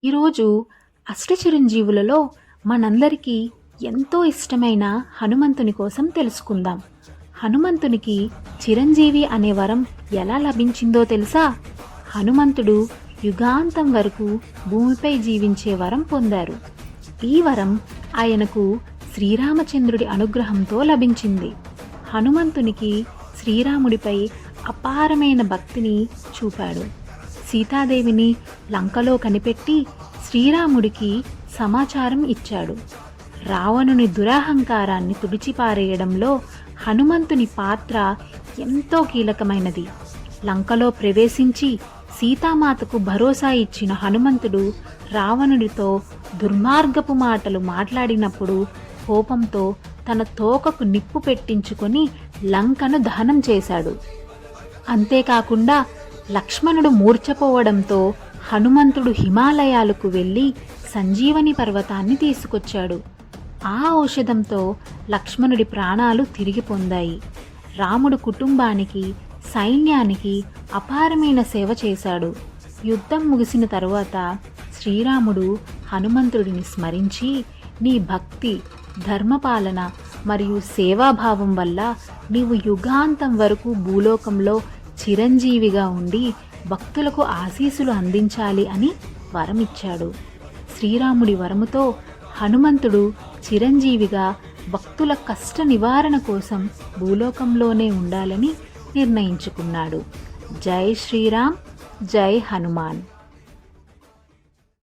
ఈరోజు అష్టచిరంజీవులలో మనందరికీ ఎంతో ఇష్టమైన హనుమంతుని కోసం తెలుసుకుందాం. హనుమంతునికి చిరంజీవి అనే వరం ఎలా లభించిందో తెలుసా? హనుమంతుడు యుగాంతం వరకు భూమిపై జీవించే వరం పొందారు. ఈ వరం ఆయనకు శ్రీరామచంద్రుడి అనుగ్రహంతో లభించింది. హనుమంతునికి శ్రీరాముడిపై అపారమైన భక్తిని చూపాడు. సీతాదేవిని లంకలో కనిపెట్టి శ్రీరాముడికి సమాచారం ఇచ్చాడు. రావణుని దురహంకారాన్ని తుడిచిపారేయడంలో హనుమంతుని పాత్ర ఎంతో కీలకమైనది. లంకలో ప్రవేశించి సీతామాతకు భరోసా ఇచ్చిన హనుమంతుడు రావణుడితో దుర్మార్గపు మాటలు మాట్లాడినప్పుడు కోపంతో తన తోకకు నిప్పు పెట్టించుకొని లంకను దహనం చేశాడు. అంతేకాకుండా లక్ష్మణుడు మూర్ఛపోవడంతో హనుమంతుడు హిమాలయాలకు వెళ్ళి సంజీవని పర్వతాన్ని తీసుకొచ్చాడు. ఆ ఔషధంతో లక్ష్మణుడి ప్రాణాలు తిరిగి పొందాయి. రాముడు కుటుంబానికి, సైన్యానికి అపారమైన సేవ చేశాడు. యుద్ధం ముగిసిన తరువాత శ్రీరాముడు హనుమంతుడిని స్మరించి, నీ భక్తి, ధర్మపాలన మరియు సేవాభావం వల్ల నీవు యుగాంతం వరకు భూలోకంలో చిరంజీవిగా ఉండి భక్తులకు ఆశీస్సులు అందించాలి అని వరమిచ్చాడు. శ్రీరాముడి వరముతో హనుమంతుడు చిరంజీవిగా భక్తుల కష్ట నివారణ కోసం భూలోకంలోనే ఉండాలని నిర్ణయించుకున్నాడు. జై శ్రీరామ్, జై హనుమాన్.